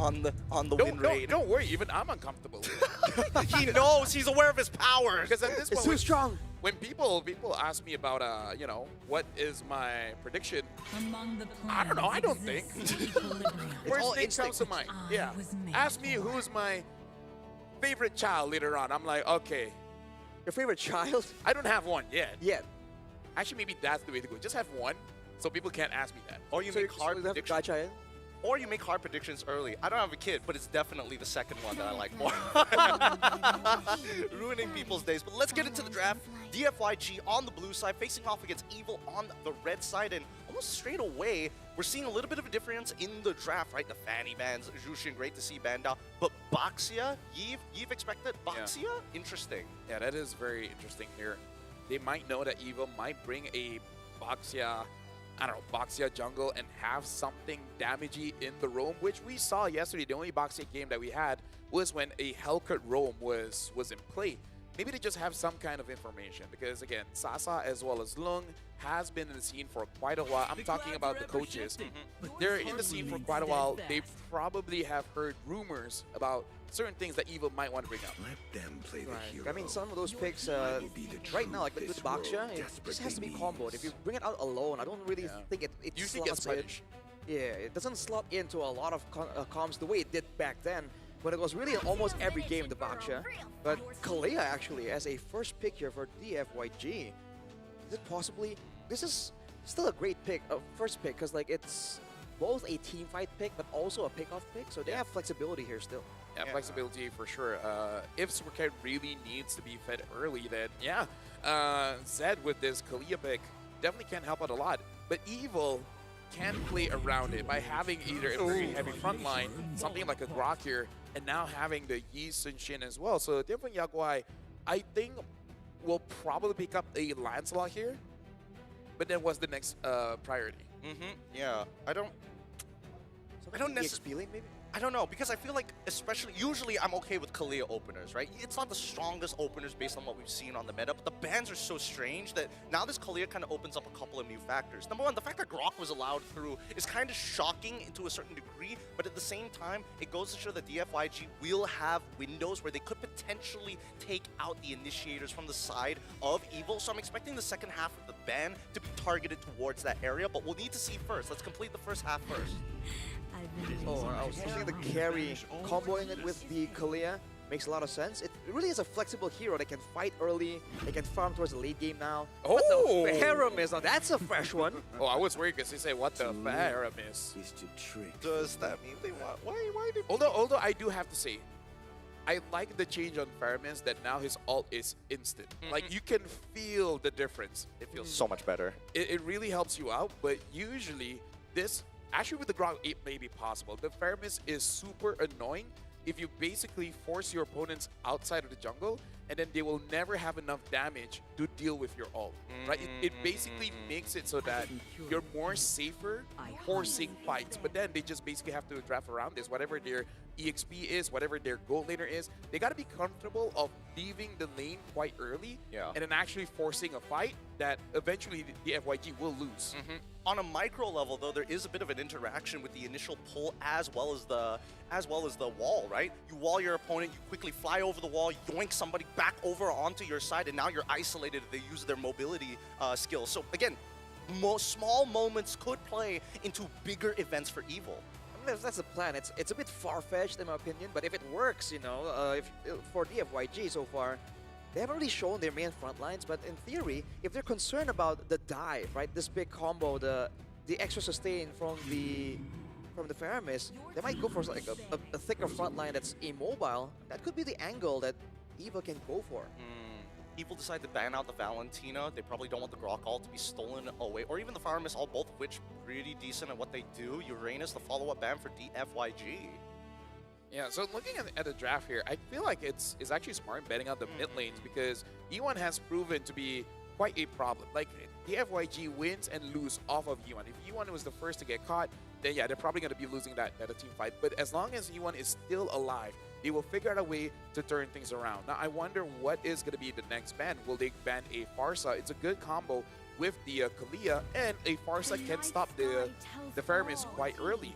on the win rate. Don't worry, even I'm uncomfortable. He knows. He's aware of his powers. Because at this It's point, too strong. when people ask me about you know, what is my prediction, I don't know. I don't think. all First thing instinct. comes to mind. Yeah. Ask me who's my favorite child later on. I'm like, okay, Your favorite child? I don't have one yet. Yeah. Actually, maybe that's the way to go. Just have one, so people can't ask me that. Or you So make hard you have a predictions. child? Or you make hard predictions early. I don't have a kid, but it's definitely the second one that I like more. Ruining people's days. But let's get into the draft. DFWG on the blue side, facing off against Evil on the red side. And almost straight away, we're seeing a little bit of a difference in the draft, right? The Fanny bans, Jushin, great to see Banda. But Baxia, Yves expected. Baxia, interesting. Yeah, that is very interesting here. They might know that Evil might bring a Baxia, I don't know, Baxia jungle and have something damagey in the roam, which we saw yesterday. The only Baxia game that we had was when a Hellcut roam was in play. Maybe they just have some kind of information because, again, Sasa as well as Lung has been in the scene for quite a while. I'm talking about the coaches. They're in the scene for quite a while. They probably have heard rumors about certain things that Evil might want to bring up. Let them play the Right. hero. I mean, some of those picks, right now, like with Baxia, it just has to be comboed. If you bring it out alone, I don't really think it Usually slots gets in. punished. Yeah, it doesn't slot into a lot of comms the way it did back then, when it was really in almost every game, the Baxia. But Kalea actually, as a first pick here for DFWG, is it possibly... This is still a great pick, first pick, because like it's both a team fight pick, but also a pick-off pick, so they have flexibility here still. Yeah, flexibility for sure. If superken really needs to be fed early, then yeah, Zed with this Kalea pick definitely can help out a lot. But Evil can play around it by having either a very heavy front line, something like a Grok here, and now having the Yi Sun Shin as well. So different Yaguai, I think, will probably pick up a Lancelot here. But then what's the next priority? Yeah, I don't EXP lane, maybe? I don't know, because I feel like, usually I'm okay with Kalea openers, right? It's not the strongest openers based on what we've seen on the meta, but the bans are so strange that now this Kalea kind of opens up a couple of new factors. Number one, the fact that Grok was allowed through is kind of shocking to a certain degree, but at the same time, it goes to show that DFWG will have windows where they could potentially take out the initiators from the side of Evil, so I'm expecting the second half of the ban to be targeted towards that area, but we'll need to see first. Let's complete the first half first. Oh, I was thinking the carry, comboing it with the Kalea makes a lot of sense. It really is a flexible hero that can fight early, they can farm towards the late game now. Oh! But the Paramis, now that's a fresh one. Oh, I was worried because they say, what the Paramis? Is to trick. Does that mean they want... Why did... Although I do have to say, I like the change on Paramis that now his ult is instant. Like, you can feel the difference. It feels so much better. It really helps you out, but usually this... Actually, with the Grok, it may be possible. The Paramis is super annoying if you basically force your opponents outside of the jungle, and then they will never have enough damage to deal with your ult, right? It basically makes it so that you're more safer forcing fights, but then they just basically have to draft around this. Whatever their EXP is, whatever their gold laner is, they got to be comfortable of leaving the lane quite early and then actually forcing a fight that eventually the FYG will lose. On a micro level, though, there is a bit of an interaction with the initial pull as well as the wall, right? You wall your opponent, you quickly fly over the wall, yoink somebody back over onto your side, and now you're isolated if they use their mobility skills. So again, small moments could play into bigger events for Evil. I mean, that's the plan. It's a bit far-fetched in my opinion, but if it works, you know, for DFWG so far, they haven't really shown their main front lines, but in theory, if they're concerned about the dive, right, this big combo, the extra sustain from the Paramis, they might go for like a thicker front line that's immobile. That could be the angle that Eva can go for. Evil decide to ban out the Valentina. They probably don't want the Grok ult to be stolen away, or even the Faramis ult, both of which pretty decent at what they do. Uranus, the follow-up ban for DFWG. Yeah, so looking at the draft here, I feel like it's actually smart betting out the mid lanes because E1 has proven to be quite a problem. Like, DFWG wins and lose off of E1. If E1 was the first to get caught, then yeah, they're probably going to be losing that team fight. But as long as E1 is still alive, they will figure out a way to turn things around. Now, I wonder what is going to be the next ban. Will they ban a Farsa? It's a good combo with the Kalea, and a Farsa can stop the Faramis quite early.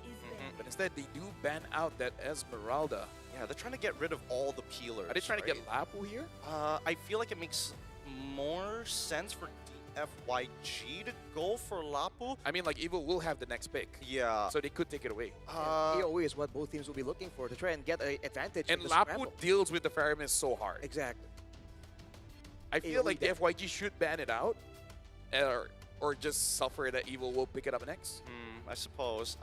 but instead they do ban out that Esmeralda. Yeah, they're trying to get rid of all the peelers. Are they trying to right? get Lapu here? I feel like it makes more sense for DFYG to go for Lapu. I mean, like, Evil will have the next pick. Yeah. So they could take it away. AoE is what both teams will be looking for to try and get an advantage. And in the Lapu scramble. deals with the Faramis so hard. Exactly. I feel AoE like damage. DFYG should ban it out. Or just suffer that Evil will pick it up next. I suppose.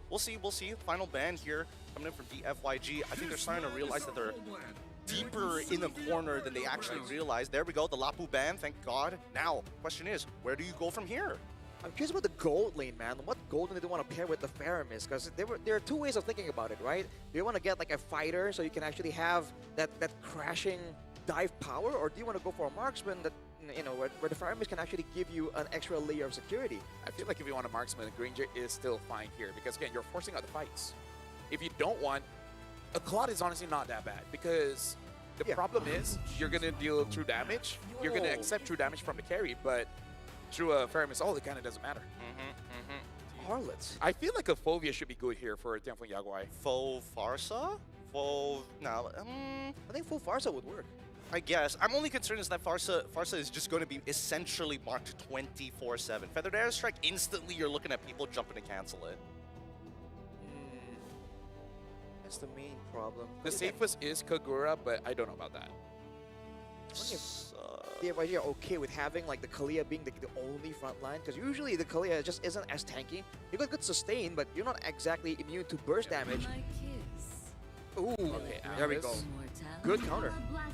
We'll see. Final ban here coming in from DFYG. I think they're starting to realize that they're deeper in the corner than they actually realized. There we go, the Lapu ban, thank God. Now, question is, where do you go from here? I'm curious about the gold lane, man. What gold lane do they want to pair with the Faramis? Because there are two ways of thinking about it, right? Do you want to get like a fighter so you can actually have that crashing dive power, or do you want to go for a marksman that where the Faramis can actually give you an extra layer of security? I feel like if you want a marksman, a Granger is still fine here because again, you're forcing out the fights. If you don't want, a Claude is honestly not that bad because the problem is you're gonna deal true damage. You're gonna accept true damage from the carry, but through a Faramis ult, it kind of doesn't matter. Harlots. I feel like a Fovea should be good here for Tianfeng Yaguai. Faux Farsa? Faux... No, I think full Farsa would work. I guess. I'm only concerned is that Farsa is just going to be essentially marked 24/7. Feathered Airstrike, instantly you're looking at people jumping to cancel it. That's the main problem. The safest is Kagura, but I don't know about that. DFYG are okay with having like the Kalia being the only front line, because usually the Kalia just isn't as tanky. You got good sustain, but you're not exactly immune to burst damage. Ooh, Okay, there we Alice. go. Good counter.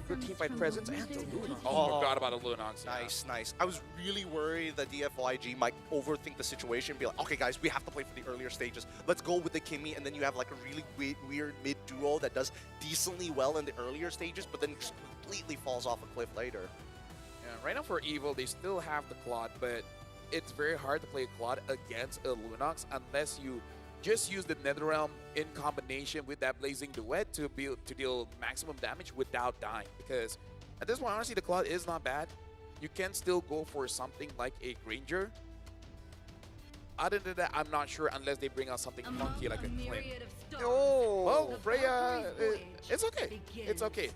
Good teamfight presence and the Luna. Oh, forgot about a Lunox. Nice. I was really worried that DFYG might overthink the situation and be like, okay, guys, we have to play for the earlier stages. Let's go with the Kimmy, and then you have like a really weird mid-duo that does decently well in the earlier stages, but then just completely falls off a cliff later. Yeah, right now for Evil, they still have the Claude, but it's very hard to play a Claude against a Lunox unless you just use the Netherrealm in combination with that Blazing Duet to deal maximum damage without dying. Because at this point, honestly, the Claude is not bad. You can still go for something like a Granger. Other than that, I'm not sure unless they bring out something funky like a Clint. Oh, Well, Freya, it's okay. It's okay.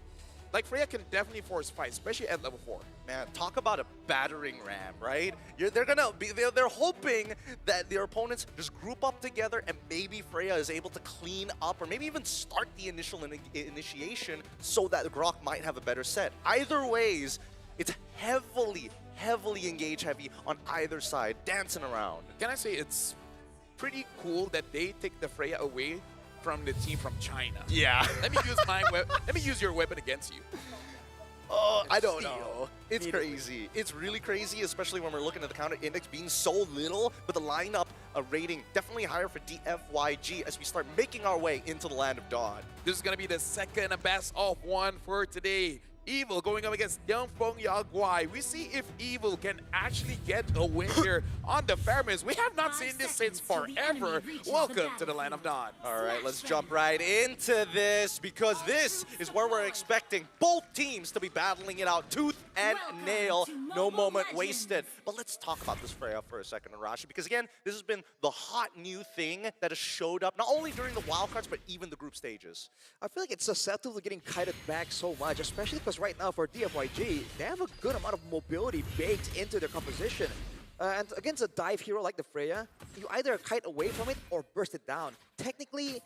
Like, Freya can definitely force fights, especially at level 4. Man, talk about a battering ram, right? They're hoping that their opponents just group up together and maybe Freya is able to clean up or maybe even start the initial initiation so that Grok might have a better set. Either ways, it's heavily engage heavy on either side, dancing around. Can I say it's pretty cool that they take the Freya away from the team from China? Yeah. Let me use your weapon against you. Oh, I don't know. It's crazy. It's really crazy, especially when we're looking at the counter index being so little, but the lineup rating definitely higher for DFYG as we start making our way into the Land of Dawn. This is going to be the second best of one for today. Evil going up against DFWG Yaguai. We see if Evil can actually get a win here on the Faramis. We have not seen this since forever. Welcome to the Land of Dawn. All right, let's jump right into this because this is where we're expecting both teams to be battling it out tooth and nail. No moment wasted. But let's talk about this Freya for a second, Arashi, because again, this has been the hot new thing that has showed up not only during the wildcards, but even the group stages. I feel like it's susceptible to getting kited back so much, especially because right now for DFYG, they have a good amount of mobility baked into their composition. And against a dive hero like the Freya, you either kite away from it or burst it down. Technically,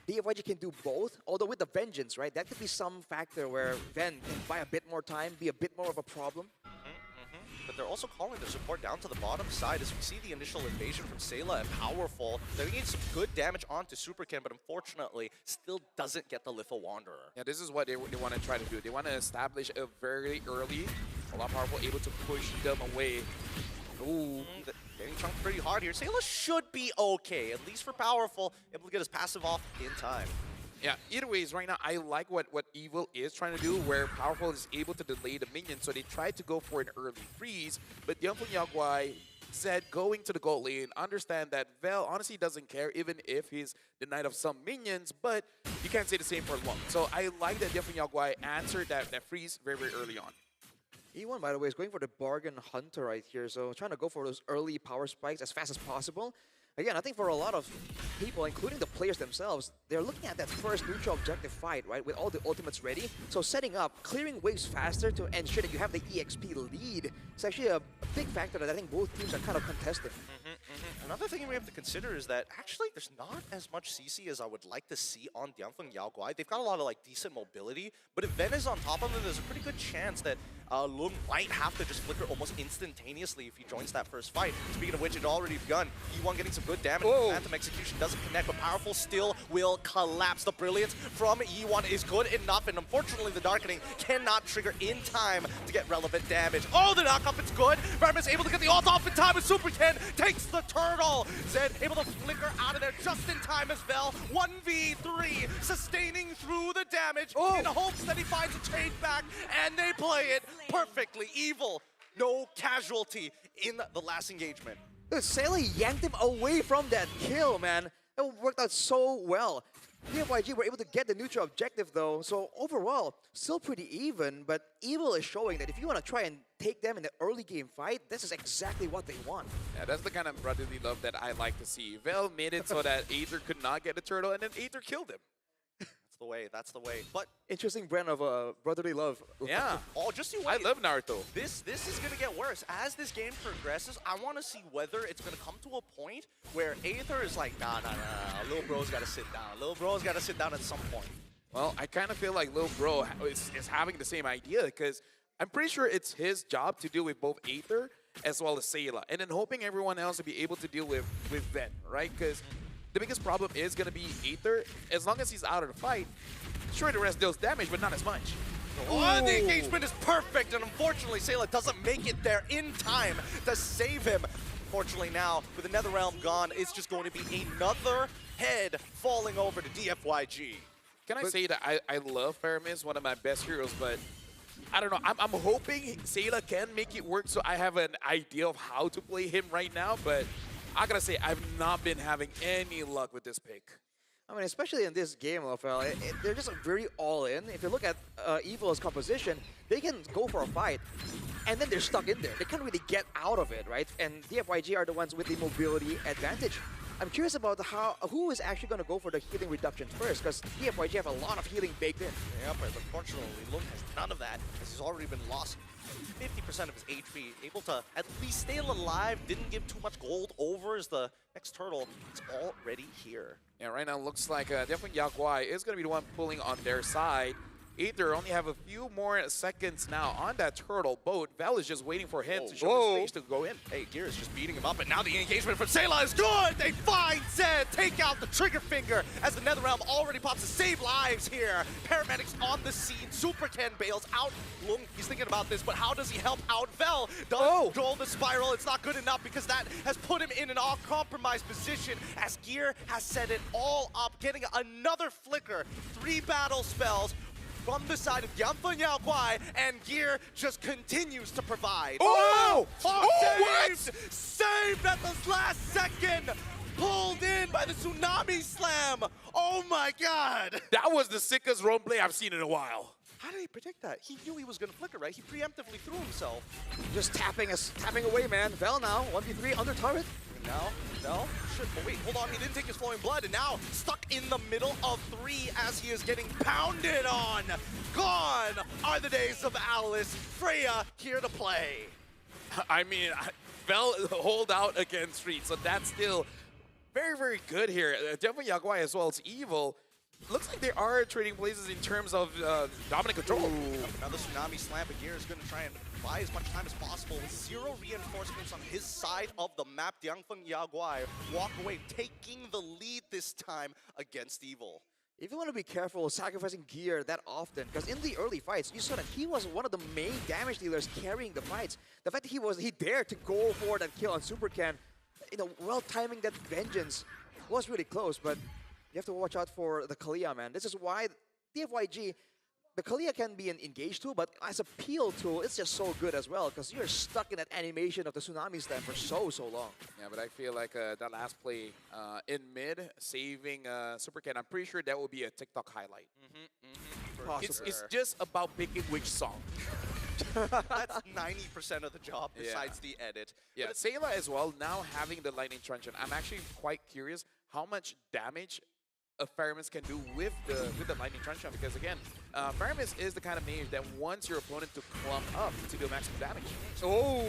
DFYG can do both, although with the Vengeance, right? That could be some factor where Ven can buy a bit more time, be a bit more of a problem. But they're also calling their support down to the bottom side as we see the initial invasion from Sayla and Powerful. They're getting some good damage onto Superken, but unfortunately still doesn't get the Little Wanderer. Yeah, this is what they want to try to do. They want to establish a very early, a lot powerful, able to push them away. Ooh. Getting chunked pretty hard here. Sayla should be okay, at least for Powerful, able to get his passive off in time. Yeah, either ways, right now, I like what Evil is trying to do, where Powerful is able to delay the minions, so they tried to go for an early freeze, but DFWG Yaguai said going to the gold lane, understand that Vel honestly doesn't care, even if he's denied of some minions, but you can't say the same for long. So I like that DFWG Yaguai answered that freeze very early on. E1, by the way, is going for the bargain hunter right here, so trying to go for those early power spikes as fast as possible. Again, I think for a lot of people, including the players themselves, they're looking at that first neutral objective fight, right, with all the ultimates ready. So setting up, clearing waves faster to ensure that you have the EXP lead is actually a big factor that I think both teams are kind of contesting. Another thing we have to consider is that actually there's not as much CC as I would like to see on Dianfeng Yao Guai. They've got a lot of like decent mobility, but if Ven is on top of them, there's a pretty good chance that Lung might have to just flicker almost instantaneously if he joins that first fight. Speaking of which, it already begun. E1 getting some good damage. Phantom Execution doesn't connect, but Powerful still will collapse. The Brilliance from E1 is good enough, and unfortunately the Darkening cannot trigger in time to get relevant damage. Oh, the knockup, it's good. Vermis able to get the ult off in time, and superken takes the turtle. Zed able to flicker out of there just in time as well. 1v3, sustaining through the damage in hopes that he finds a trade back, and they play it perfectly. Evil, no casualty in the last engagement. Dude, Sailor yanked him away from that kill, man. It worked out so well. DFWG were able to get the neutral objective though, so overall, still pretty even, but Evil is showing that if you want to try and take them in the early game fight, this is exactly what they want. Yeah, that's the kind of brotherly love that I like to see. Vel made it so that Aether could not get the turtle, and then Aether killed him. That's the way. But interesting brand of brotherly love. Yeah. oh, just you I wait. love Naruto. This is gonna get worse. As this game progresses, I want to see whether it's gonna come to a point where Aether is like, nah, little bro's gotta sit down. Little bro's gotta sit down at some point. Well, I kind of feel like Lil Bro is having the same idea, because I'm pretty sure it's his job to deal with both Aether as well as Sayla, and then hoping everyone else to be able to deal with Ven, right? Because the biggest problem is going to be Aether. As long as he's out of the fight, sure, the rest deals damage, but not as much. Oh, the engagement is perfect, and unfortunately, Sayla doesn't make it there in time to save him. Unfortunately now, with the Netherrealm gone, it's just going to be another head falling over to DFWG. Can I say that I love Faramis, one of my best heroes, but I don't know. I'm hoping Sayla can make it work, so I have an idea of how to play him right now, but I gotta say, I've not been having any luck with this pick. I mean, especially in this game, Rafael, they're just very all-in. If you look at Evil's composition, they can go for a fight, and then they're stuck in there. They can't really get out of it, right? And DFWG are the ones with the mobility advantage. I'm curious about who is actually going to go for the healing reduction first, because DFWG have a lot of healing baked in. Yeah, but unfortunately, Lung has none of that, as he's already been lost 50% of his HP, able to at least stay alive, didn't give too much gold over as the next turtle is already here. Yeah, right now looks like definitely Yao Guai is going to be the one pulling on their side. Aether only have a few more seconds now on that turtle boat. Vel is just waiting for him to show his face to go in. Hey, Gear is just beating him up, and now the engagement from Sayla is good! They find Zed, take out the trigger finger as the Netherrealm already pops to save lives here. Paramedics on the scene, superken bails out. Lung, he's thinking about this, but how does he help out Vel? Does control the spiral, it's not good enough because that has put him in an compromised position as Gear has set it all up, getting another flicker, 3 battle spells, from the side of Dianfeng Yao Guai, and Gear just continues to provide. Saved! Saved at the last second! Pulled in by the Tsunami Slam! Oh my god! That was the sickest roleplay I've seen in a while. How did he predict that? He knew he was gonna flicker, right? He preemptively threw himself. Just tapping away, man. Vel now, 1v3 under turret. Now, Vel should, oh wait, hold on, he didn't take his flowing blood, and now stuck in the middle of 3 as he is getting pounded on. Gone are the days of Alice. Freya here to play. I mean, Vel hold out against Reed, so that's still very, very good here. Definitely Yao Guai as well as Evil. Looks like they are trading places in terms of dominant control. Another Tsunami Slam, but Gear is going to try and buy as much time as possible with 0 reinforcements on his side of the map. Dianfeng Yao Guai walk away, taking the lead this time against Evil. If you want to be careful sacrificing Gear that often, because in the early fights, you saw that he was one of the main damage dealers carrying the fights. The fact that he dared to go for that kill on superken, well timing that vengeance was really close, but you have to watch out for the Kalia, man. This is why DFWG, the Kalia can be an engage tool, but as a peel tool, it's just so good as well, because you're stuck in that animation of the Tsunami Slam for so long. Yeah, but I feel like that last play in mid, saving superken, I'm pretty sure that will be a TikTok highlight. It's just about picking which song. That's 90% of the job besides the edit. Yeah, Sayla as well, now having the lightning truncheon. I'm actually quite curious how much damage a Faramis can do with the lightning truncheon, because again, Faramis is the kind of mage that wants your opponent to clump up to do maximum damage. Oh!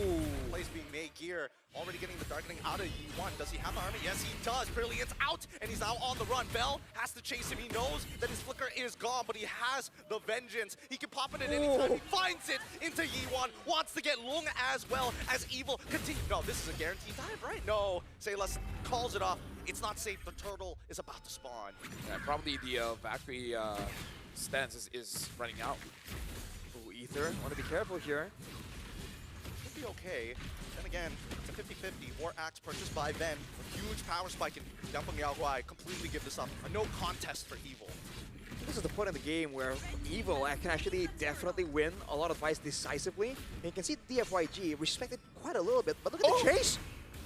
Plays being made. Gear already getting the darkening out of E1. Does he have the armor? Yes, he does. Brilliant's out, and he's now on the run. Bell has to chase him. He knows that his flicker is gone, but he has the vengeance. He can pop it at any time. He finds it into E1. Wants to get Lung as well as Evil continue. No, this is a guaranteed dive, right? No. Saylas calls it off. It's not safe. The turtle is about to spawn. Yeah, probably the Valkyrie stance is running out. Ooh, Ether, want to be careful here. Should be okay. Then again, it's a 50-50. War Axe purchased by Ven. A huge power spike and down from Yaoguai. Completely give this up. A no contest for Evil. This is the point in the game where Evil can actually definitely win a lot of fights decisively. And you can see DFWG respected quite a little bit, but look at the chase!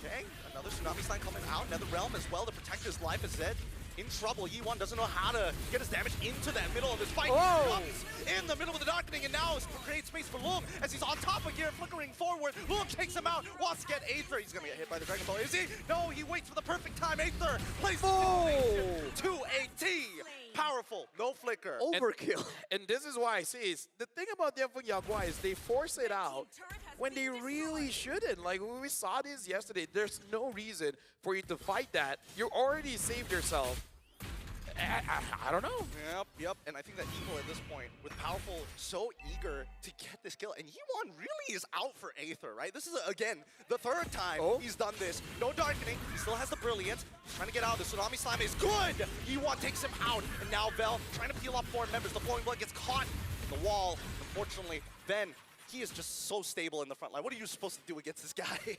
Okay, another Tsunami Sign coming out. Nether Realm as well to protect his life as Zed. In trouble. Yi1 doesn't know how to get his damage into that middle of this fight. He comes in the middle of the darkening and now creates space for Lung as he's on top of Gear, flickering forward. Lung takes him out, wants to get Aether. He's gonna get hit by the Dragon Ball. Is he? No, he waits for the perfect time. Aether plays to AT. Powerful, no flicker. Overkill. And this is why I say is the thing about Yaoguai is they force it out when they really shouldn't. Like when we saw this yesterday, there's no reason for you to fight that. You already saved yourself. I don't know. Yep. And I think that Evil at this point, with Powerful so eager to get this kill, and Yi1 really is out for Aether, right? This is, again, the third time he's done this. No darkening. He still has the Brilliance. He's trying to get out. The Tsunami Slam is good. Yi1 takes him out. And now Bell trying to peel off foreign members. The Flowing Blood gets caught in the wall. Unfortunately, Ben, he is just so stable in the front line. What are you supposed to do against this guy?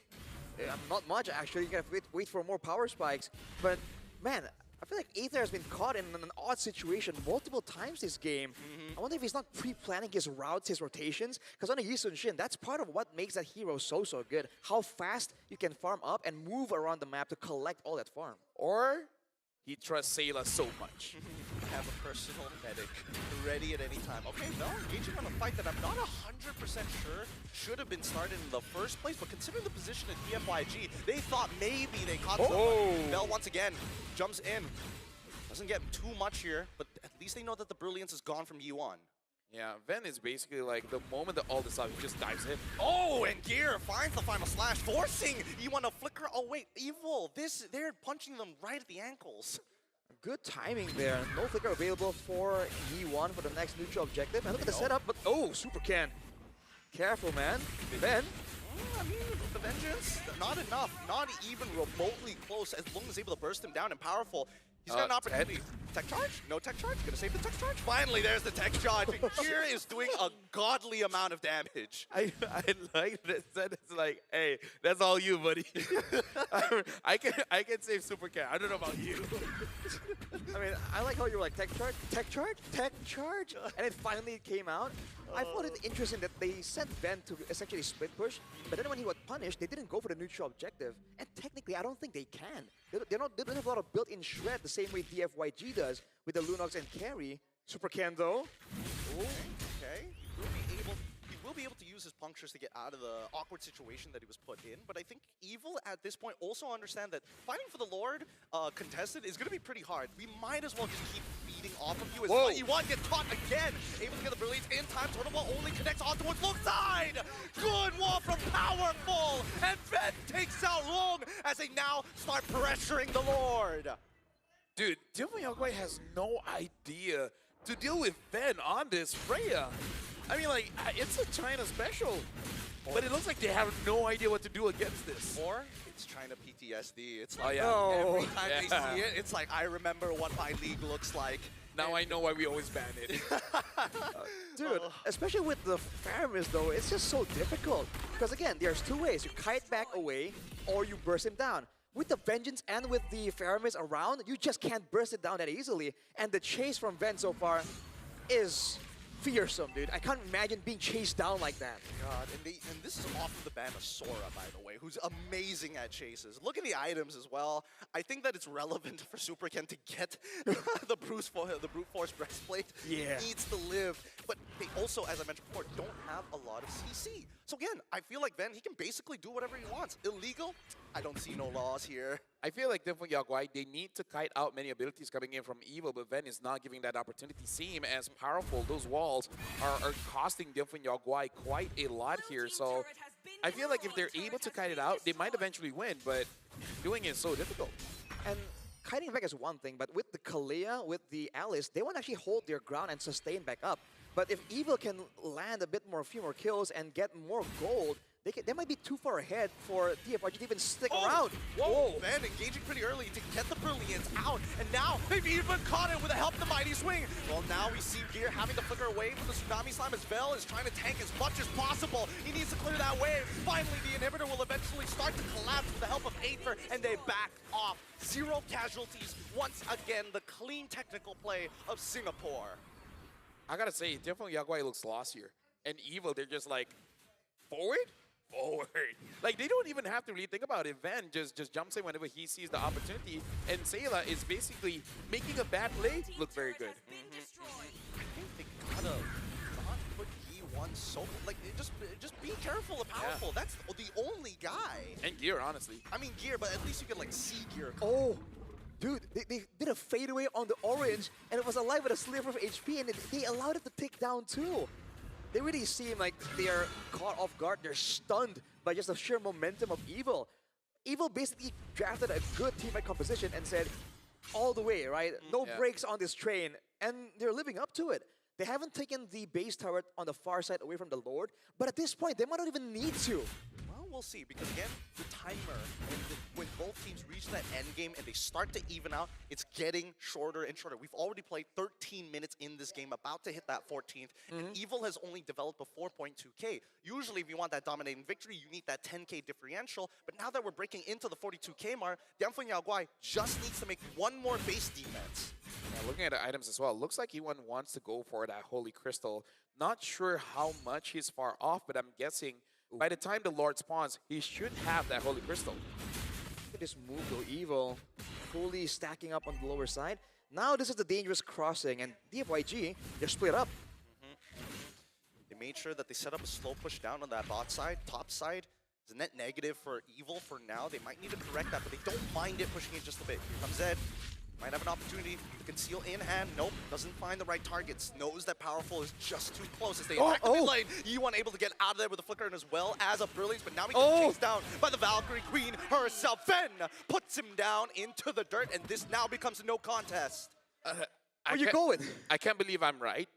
Not much, actually. You gotta wait for more power spikes. But, man, I feel like Aether has been caught in an odd situation multiple times this game. I wonder if he's not pre-planning his routes, his rotations. Because on a Yi Sun-shin, that's part of what makes that hero so good. How fast you can farm up and move around the map to collect all that farm. Or he trusts Sayla so much. I have a personal medic ready at any time. Okay, Bell engaging on a fight that I'm not 100% sure should have been started in the first place, but considering the position of DFWG, they thought maybe they caught someone. Bell once again jumps in. Doesn't get too much here, but at least they know that the Brilliance is gone from Yi1. Yeah, Ven is basically like the moment that all this up, he just dives in. Oh, and Gear finds the final slash, forcing Yi1 to flicker. Oh wait, Evil, they're punching them right at the ankles. Good timing there. No flicker available for Yi1 for the next neutral objective. And look at the setup, but superken. Careful, man. Ben. I mean, the Vengeance, not enough. Not even remotely close as Lung is able to burst him down and Powerful. He's got an opportunity. Tech charge? No tech charge? Gonna save the tech charge? Finally, there's the tech charge. Gear is doing a godly amount of damage. I like that. It's like, hey, that's all you, buddy. I can save Superken. I don't know about you. I mean, I like how you were like, tech charge, and it finally came out. I thought it interesting that they sent Ben to essentially split push, but then when he was punished, they didn't go for the neutral objective. And technically, I don't think they can. They don't have a lot of built-in shred the same way DFWG does with the Lunox and carry. Superken though. Okay. He will be able to use his punctures to get out of the awkward situation that he was put in, but I think Evil at this point also understand that fighting for the Lord contested is going to be pretty hard. We might as well just keep feeding off of you as well. Yi1 gets caught again, able to get the Brilliance in time. Turtle Ball only connects onto its low side. Good wall from Powerful, and Ben takes out Long as they now start pressuring the Lord. Dude, DFWG has no idea to deal with Ben on this Freya. I mean, like, it's a China special, but it looks like they have no idea what to do against this. Or it's China PTSD. It's like every time they see it, it's like, I remember what my league looks like. Now I know why we always ban it. Dude, especially with the Faramis though, it's just so difficult. Because again, there's two ways. You kite back away, or you burst him down. With the Vengeance and with the Faramis around, you just can't burst it down that easily. And the chase from Ven so far is fearsome, dude. I can't imagine being chased down like that. God, and this is off of the ban of Sora, by the way, who's amazing at chases. Look at the items as well. I think that it's relevant for superken to get the brute force breastplate. Yeah. It needs to live, but they also, as I mentioned before, don't have a lot of CC. So again, I feel like Ven, he can basically do whatever he wants. Illegal? I don't see no laws here. I feel like DFWG, they need to kite out many abilities coming in from Evil, but Ven is not giving that opportunity. Seem as powerful. Those walls are costing DFWG quite a lot here. So I feel like if they're able to kite it out, they might eventually win, but doing it is so difficult. And kiting back is one thing, but with the Kalia, with the Alice, they want to actually hold their ground and sustain back up. But if Evil can land a few more kills and get more gold, they might be too far ahead for DFWG to even stick around. Whoa, Ven engaging pretty early to get the Brilliance out, and now they've even caught it with the help of the Mighty Swing. Well, now we see Gear having to flicker away from the Tsunami Slime as Vel is trying to tank as much as possible. He needs to clear that wave. Finally, the inhibitor will eventually start to collapse with the help of Aether, and they back off. 0 casualties. Once again, the clean technical play of Singapore. I gotta say, DFWG looks lost here. And Evil, they're just like, forward? Forward. Like, they don't even have to really think about it. Van just jumps in whenever he sees the opportunity. And Sayla is basically making a bad play look very good. I think they gotta not put E1 so... Like, just be careful and powerful. Yeah. That's the only guy. And Gear, honestly. I mean, Gear, but at least you can, like, see Gear. Oh, dude, they did a fadeaway on the orange, and it was alive with a sliver of HP, and they allowed it to take down too. They really seem like they are caught off guard. They're stunned by just the sheer momentum of Evil. Evil basically drafted a good teammate composition and said, all the way, right? No breaks on this train, and they're living up to it. They haven't taken the base turret on the far side away from the Lord, but at this point, they might not even need to. Well, we'll see, because again, the timer, when both teams reach that end game and they start to even out, it's getting shorter and shorter. We've already played 13 minutes in this game, about to hit that 14th, and Evil has only developed a 4.2k. Usually, if you want that dominating victory, you need that 10k differential, but now that we're breaking into the 42k mark, DFWG just needs to make one more base defense. Yeah, looking at the items as well, looks like E1 wants to go for that Holy Crystal. Not sure how much he's far off, but I'm guessing by the time the Lord spawns, he should have that Holy Crystal. Look at this move though, Evil fully stacking up on the lower side. Now this is the dangerous crossing, and DFWG, they're split up. They made sure that they set up a slow push down on that bot side, top side. It's a net negative for Evil for now. They might need to correct that, but they don't mind it pushing it just a bit. Here comes Zed. Might have an opportunity to conceal in hand. Nope, doesn't find the right targets. Knows that Powerful is just too close as they attack the mid lane. E1 able to get out of there with a flicker and as well as a Brilliance, but now he gets chased down by the Valkyrie Queen herself. Ven puts him down into the dirt, and this now becomes a no contest. Where you going? I can't believe I'm right,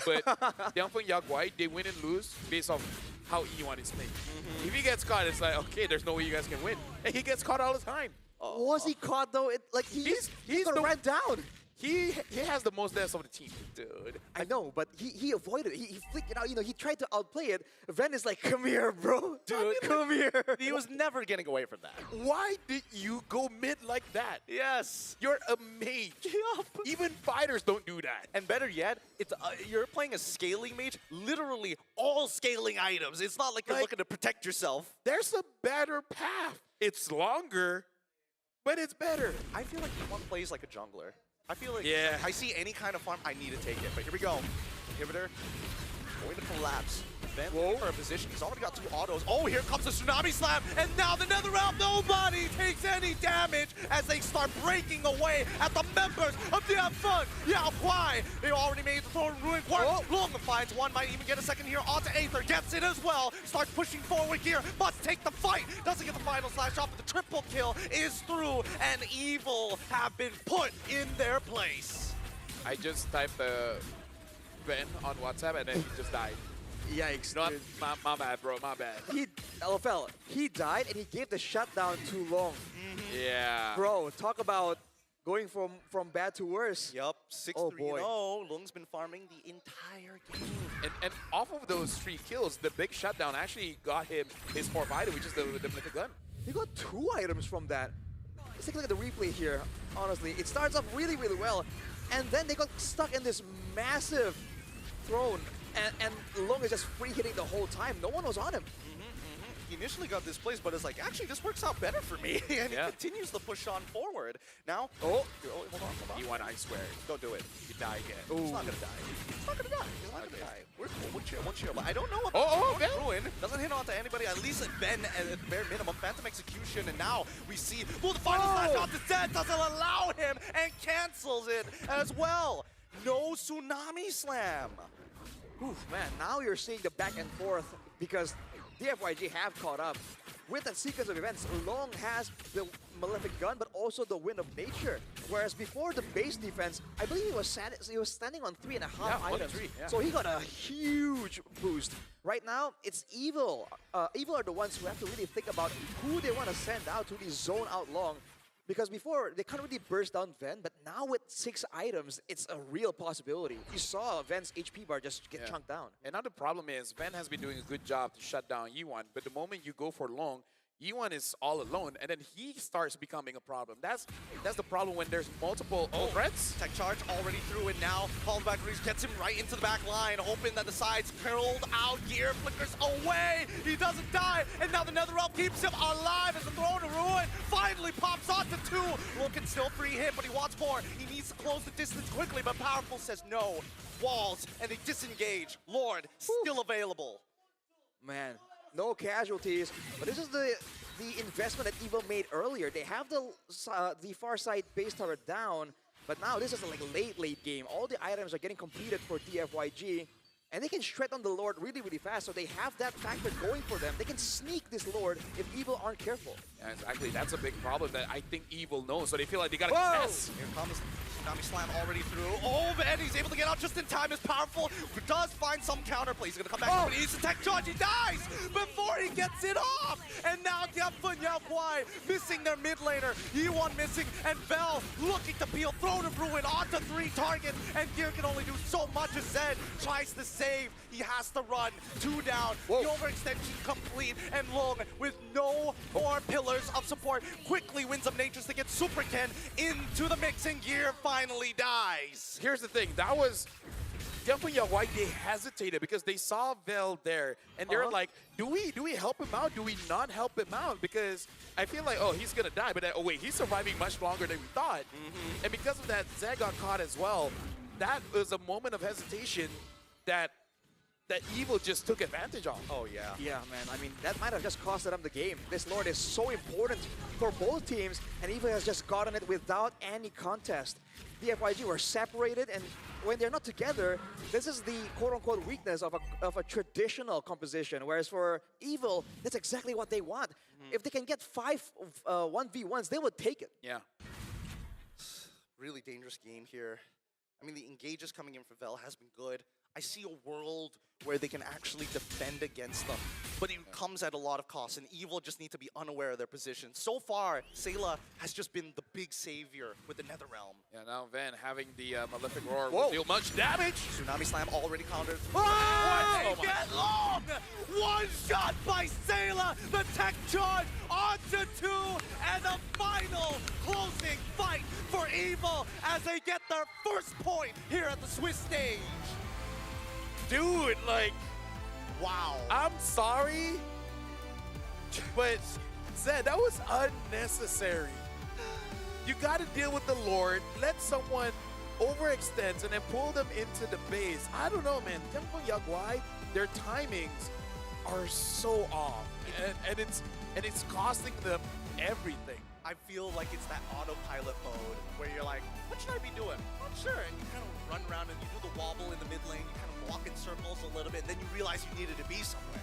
but DFWG, they win and lose based off how E1 is playing. If he gets caught, it's like, okay, there's no way you guys can win. And he gets caught all the time. Was he caught though? He's got ran down. He has the most deaths of the team, dude. I know, but he avoided it. He flicked it out. You know, he tried to outplay it. Ven is like, come here, bro. Dude, come here. He was never getting away from that. Why did you go mid like that? Yes. You're a mage. Yup. Even fighters don't do that. And better yet, it's you're playing a scaling mage, literally all scaling items. It's not like you're looking to protect yourself. There's a better path. It's longer, but it's better. I feel like one plays like a jungler. I feel like I see any kind of farm, I need to take it. But here we go. Inhibitor going to collapse. Ven for a position. He's already got 2 autos. Oh, here comes the Tsunami Slam. And now the Nether Realm. Nobody takes any damage as they start breaking away at the members of the Fun. Yeah, why? They already made the Thorn Ruin work. Long finds one. Might even get a second here onto Aether. Gets it as well. Starts pushing forward here. Must take the fight. Doesn't get the final slash off, but the triple kill is through. And Evil have been put in their place. I just typed Ben on WhatsApp and then he just died. Yikes. Not my bad, bro. My bad. LFL, he died and he gave the shutdown too long. Yeah. Bro, talk about going from bad to worse. Yup, 6-3-0. Lung's been farming the entire game. And off of those 3 kills, the big shutdown actually got him his 4th item, which is the Mythic Gun. He got 2 items from that. Let's take a look at the replay here, honestly. It starts off really, really well, and then they got stuck in this massive thrown, and Long is just free hitting the whole time. No one was on him. He initially got displaced, but it's like, actually, this works out better for me. And he continues to push on forward. Now, hold on. You want, I swear. Don't do it. You die again. He's not gonna die. He's not gonna die. He's not gonna die. We're cool. We'll chill. But I don't know what Ruin doesn't hit onto anybody. At least at Ben, at the bare minimum, Phantom Execution, and now we see the final slash out to Zed doesn't allow him and cancels it as well. No Tsunami Slam. Oof, man, now you're seeing the back and forth because DFWG have caught up. With that sequence of events, Long has the Malefic Gun, but also the Wind of Nature. Whereas before the base defense, I believe he was standing on 3.5 items. So he got a huge boost. Right now, it's Evil. Evil are the ones who have to really think about who they want to send out to the zone out Long. Because before, they can't really burst down Ven, but now with 6 items, it's a real possibility. You saw Ven's HP bar just get chunked down. And now the problem is, Ven has been doing a good job to shut down Yi1, but the moment you go for Long, Yi1 is all alone, and then he starts becoming a problem. That's the problem when there's multiple threats. Tech charge already through it now. Called back Reese gets him right into the back line, hoping that the sides curled out. Gear flickers away. He doesn't die, and now the Netherrealm keeps him alive as the Throne of Ruin finally pops onto 2. Will can still free him, but he wants more. He needs to close the distance quickly, but Powerful says no. Walls, and they disengage. Lord, still available. Man, no casualties, but this is the investment that Evil made earlier. They have the far side base tower down, but now this is like late game. All the items are getting completed for DFWG, and they can shred on the Lord really fast, so they have that factor going for them. They can sneak this Lord if Evil aren't careful. Yeah, exactly. That's a big problem that I think Evil knows, so they feel like they gotta contest. Here comes Tsunami Slam already through. Oh, man, he's able to get out just in time. Is Powerful. Does find some counterplay. He's going to come back, but he needs to tech charge. He dies before he gets it off. And now DFWG missing their mid laner. Yi1 missing, and Vel looking to peel Throne of Ruin onto 3 targets. And Gear can only do so much as Zed tries to save. He has to run. 2 down. The overextension complete. And Long, with no more pillars of support, quickly wins up Natures to get superken into the mix, and Gear finally dies. Here's the thing, that was DFWG, they hesitated because they saw Vel there, and they're like, do we help him out? Do we not help him out? Because I feel like, oh, he's gonna die, but oh wait, he's surviving much longer than we thought. And because of that, Zed got caught as well. That was a moment of hesitation that Evil just took advantage of. Oh, yeah. Yeah, man. I mean, that might have just costed them the game. This Lord is so important for both teams, and Evil has just gotten it without any contest. DFWG were separated, and when they're not together, this is the quote-unquote weakness of a traditional composition, whereas for Evil, that's exactly what they want. If they can get 5 1v1s, they would take it. Yeah. Really dangerous game here. I mean, the engages coming in for Vel has been good. I see a world where they can actually defend against them, but it comes at a lot of cost, and Evil just need to be unaware of their position. So far, Sayla has just been the big savior with the Netherrealm. Yeah, now Ven having the Malefic Roar will deal much damage. Tsunami Slam already countered. Oh, they get Long! One shot by Sayla, the tech charge onto 2, and a final closing fight for Evil as they get their first point here at the Swiss stage. Dude, like, wow. I'm sorry, but Zed, that was unnecessary. You got to deal with the Lord, let someone overextend and then pull them into the base. I don't know, man. DFWG, their timings are so off, and it's costing them everything. I feel like it's that autopilot mode where you're like, what should I be doing? Not sure. And you kind of run around and you do the wobble in the mid lane, you kind of walk in circles a little bit, and then you realize you needed to be somewhere.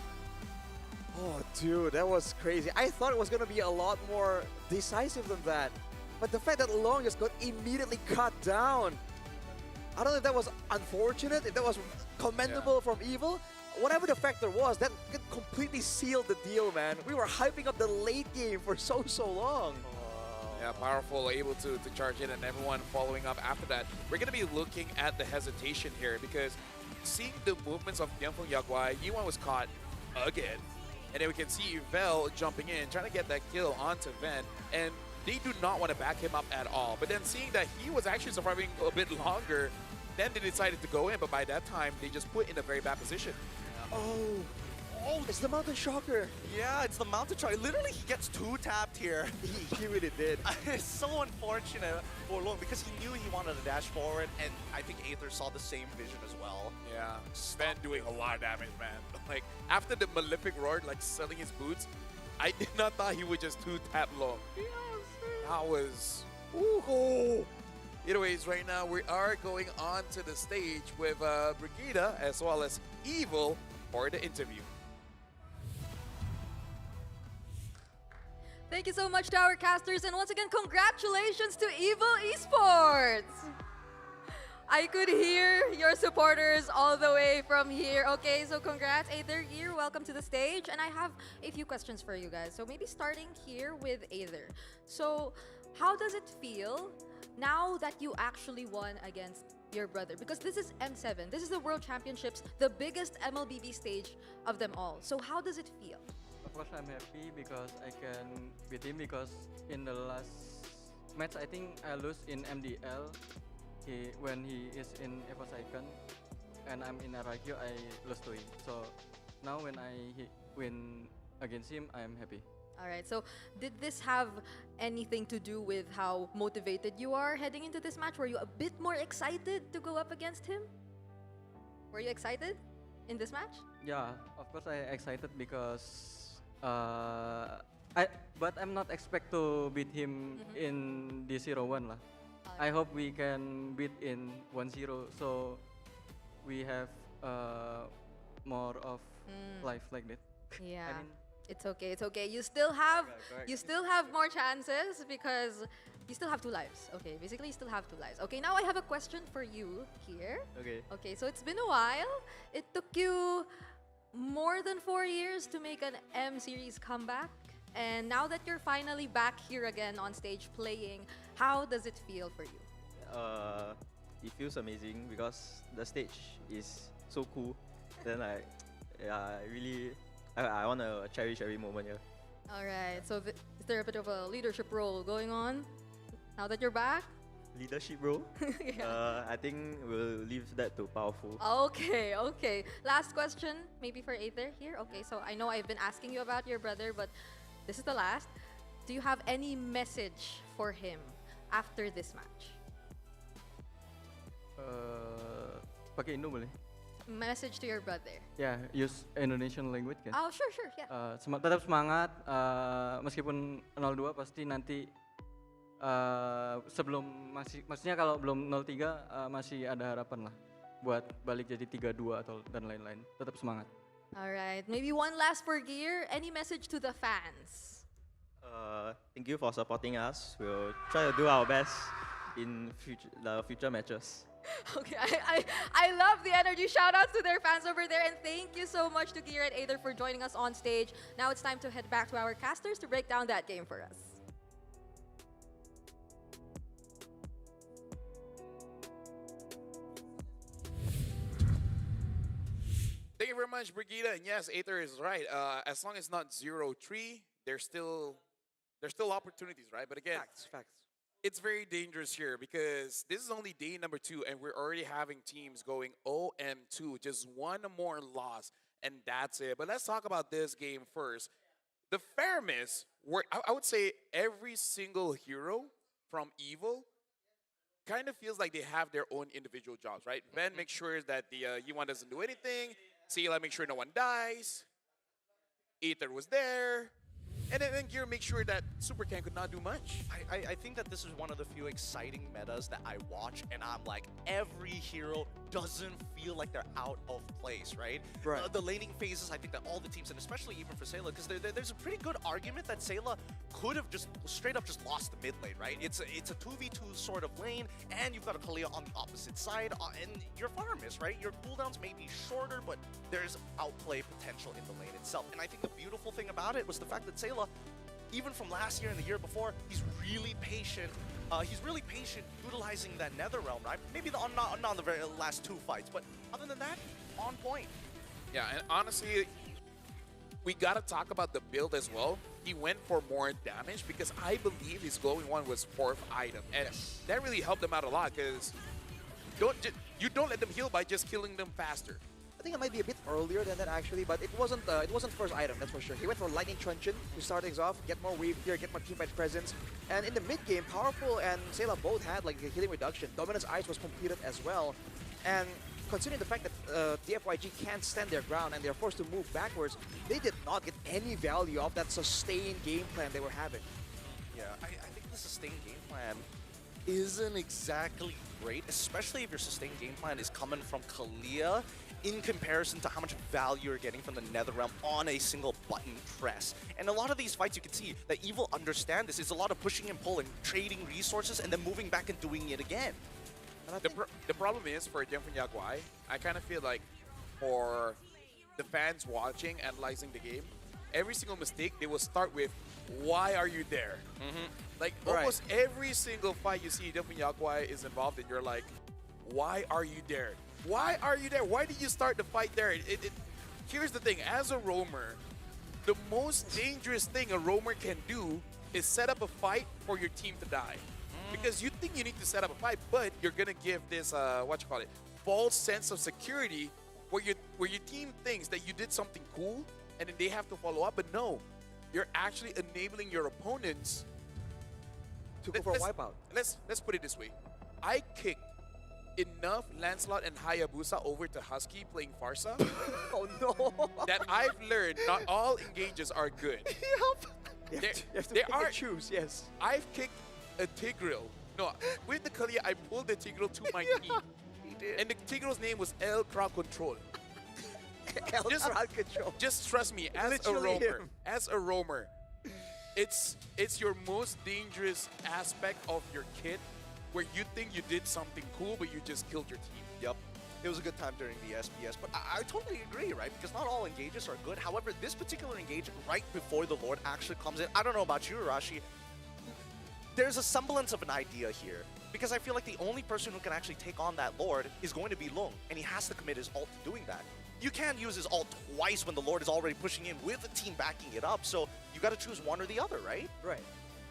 Oh, dude, that was crazy. I thought it was going to be a lot more decisive than that. But the fact that Long just got immediately cut down, I don't know if that was unfortunate, if that was commendable from Evil. Whatever the factor was, that completely sealed the deal, man. We were hyping up the late game for so long. Yeah, Powerful able to charge in, and everyone following up after that. We're going to be looking at the hesitation here because seeing the movements of DFWG, Yi1 was caught again. And then we can see Vel jumping in, trying to get that kill onto Ven. And they do not want to back him up at all. But then seeing that he was actually surviving a bit longer, then they decided to go in, but by that time, they just put in a very bad position. Oh, it's the Mountain Shocker. Yeah, it's the mountain try. Literally, he gets 2-tapped here. He really did. It's so unfortunate for Long because he knew he wanted to dash forward, and I think Aether saw the same vision as well. Yeah, Sven doing a lot of damage, man. Like, after the Malefic Roar, like, selling his boots, I did not thought he would just 2-tap Long. That was... Ooh. Anyways, right now, we are going on to the stage with Brigida as well as Evil for the interview. Thank you so much to our casters, and once again, congratulations to Evil Esports! I could hear your supporters all the way from here. Okay, so congrats, Aether here. Welcome to the stage. And I have a few questions for you guys. So maybe starting here with Aether. So how does it feel now that you actually won against your brother? Because this is M7. This is the World Championships, the biggest MLBB stage of them all. So how does it feel? Of course, I'm happy because I can beat him, because in the last match, I think I lose in MDL when he is in evilsg, and I'm in RIQ, I lose to him. So now when I win against him, I'm happy. All right, so did this have anything to do with how motivated you are heading into this match? Were you a bit more excited to go up against him? Were you excited in this match? Yeah, of course I excited because but I'm not expect to beat him in the 0-1 lah. I hope we can beat in 1-0, so we have more of life like that. Yeah. I mean, It's okay, it's okay. You still have correct. you still have more chances because you still have 2 lives. Okay, basically you still have 2 lives. Okay, now I have a question for you here. okay. Okay, so it's been a while. It took you more than 4 years to make an M series comeback. And now that you're finally back here again on stage playing, how does it feel for you? It feels amazing because the stage is so cool. Then I want to cherish every moment here. All right, so is there a bit of a leadership role going on now that you're back? Leadership role? Yeah. I think we'll leave that to Powerful. Okay, okay. Last question, maybe for Aether here. Okay, so I know I've been asking you about your brother, but this is the last. Do you have any message for him after this match? Pakai Indo boleh? Message to your brother. Yeah, use Indonesian language kan? Oh, sure, sure, yeah. Tetap semangat, meskipun 0-2 pasti nanti sebelum maksudnya kalau belum 0-3 masih ada harapan lah buat balik jadi 3-2 atau dan lain-lain. Tetap semangat. All right, maybe one last for Gear. Any message to the fans? Thank you for supporting us. We'll try to do our best in the future matches. Okay, I love the energy. Shout outs to their fans over there, and thank you so much to Gear and Aether for joining us on stage. Now it's time to head back to our casters to break down that game for us. Thank you very much, Brigida. And yes, Aether is right. As long as it's not 0-3, there's still opportunities, right? But again, Facts. it's very dangerous here because this is only day number 2, and we're already having teams going 0-2, just one more loss, and that's it. But let's talk about this game first. The fairness, I would say every single hero from Evil kind of feels like they have their own individual jobs, right? Ben makes sure that the Yuan doesn't do anything. Seela makes sure no one dies. Aether was there. And then Gear makes sure that superken could not do much. I think that this is one of the few exciting metas that I watch, and I'm like, every hero doesn't feel like they're out of place, right? Right. The laning phases, I think that all the teams, and especially even for Seela, because there's a pretty good argument that Seela could have just straight up just lost the mid lane, right? It's a 2v2 sort of lane, and you've got a Kalia on the opposite side, and you're farmers, right? Your cooldowns may be shorter, but there's outplay potential in the lane itself. And I think the beautiful thing about it was the fact that Seela, even from last year and the year before, he's really patient. He's really patient utilizing that Netherrealm, right? Maybe not the very last 2 fights, but other than that, on point. Yeah, and honestly, we gotta talk about the build as well. He went for more damage because I believe his glowing one was 4th item, and that really helped him out a lot. Because You don't let them heal by just killing them faster. I think it might be a bit earlier than that actually, but it wasn't first item, that's for sure. He went for Lightning Truncheon to start things off, get more wave here, get more teamfight presence. And in the mid game, Powerful and Sayla both had like a healing reduction. Dominance Ice was completed as well. And considering the fact that DFYG can't stand their ground and they're forced to move backwards, they did not get any value of that sustained game plan they were having. Yeah, I think the sustained game plan isn't exactly great, especially if your sustained game plan is coming from Kalia in comparison to how much value you're getting from the Netherrealm on a single button press. And a lot of these fights, you can see that Evil understand this. It's a lot of pushing and pulling, trading resources, and then moving back and doing it again. And The problem is for DFWG, I kind of feel like for the fans watching, analyzing the game, every single mistake, they will start with, why are you there? Like almost every single fight you see DFWG is involved in, you're like, why are you there? Why are you there? Why did you start the fight there? Here's the thing, as a roamer, the most dangerous thing a roamer can do is set up a fight for your team to die. Because you think you need to set up a fight, but you're gonna give this false sense of security where your team thinks that you did something cool and then they have to follow up, but no, you're actually enabling your opponents to go for a wipeout. Let's put it this way. I kicked enough Lancelot and Hayabusa over to Husky playing Farsa Oh no! that I've learned not all engages are good. You There- have to there pick are- and choose, yes. I've kicked a Tigreal. No, with the Kalia, I pulled the Tigreal to my knee. He did. And the Tigral's name was El Crowd Control. Just- Crowd control. Just trust me, as Literally a roamer, it's your most dangerous aspect of your kit where you think you did something cool, but you just killed your team. Yep. It was a good time during the SPS, but I totally agree, right? Because not all engages are good. However, this particular engage right before the Lord actually comes in, I don't know about you, Arashi, there's a semblance of an idea here. Because I feel like the only person who can actually take on that Lord is going to be Lung, and he has to commit his ult to doing that. You can't use his ult twice when the Lord is already pushing in with a team backing it up, so you got to choose one or the other, right? Right,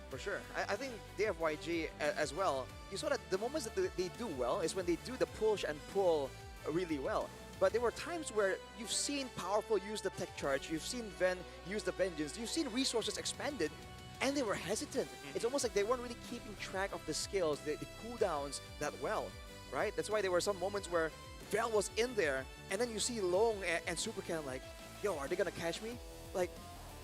for sure. I think DFYG as well, you saw that the moments that they do well is when they do the push and pull really well. But there were times where you've seen Powerful use the tech charge, you've seen Ven use the Vengeance, you've seen resources expanded, and they were hesitant. It's almost like they weren't really keeping track of the skills, the cooldowns that well, right? That's why there were some moments where Vel was in there, and then you see Long and Superken like, yo, are they gonna catch me? Like,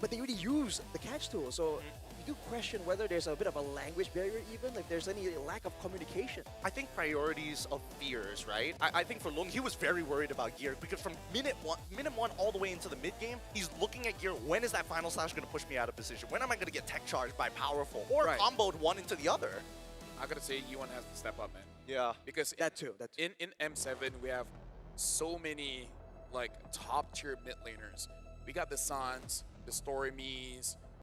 but they really use the catch tool, so you do question whether there's a bit of a language barrier even, like there's any lack of communication. I think priorities of fears, right? I think for Lung, he was very worried about gear because from minute one all the way into the mid game, he's looking at gear. When is that final slash going to push me out of position? When am I going to get tech charged by Powerful or comboed one into the other? I gotta say, Yuan has to step up, man. Yeah. Because That too. in M7, we have so many like top tier mid laners. We got the Sans, the Story Me's,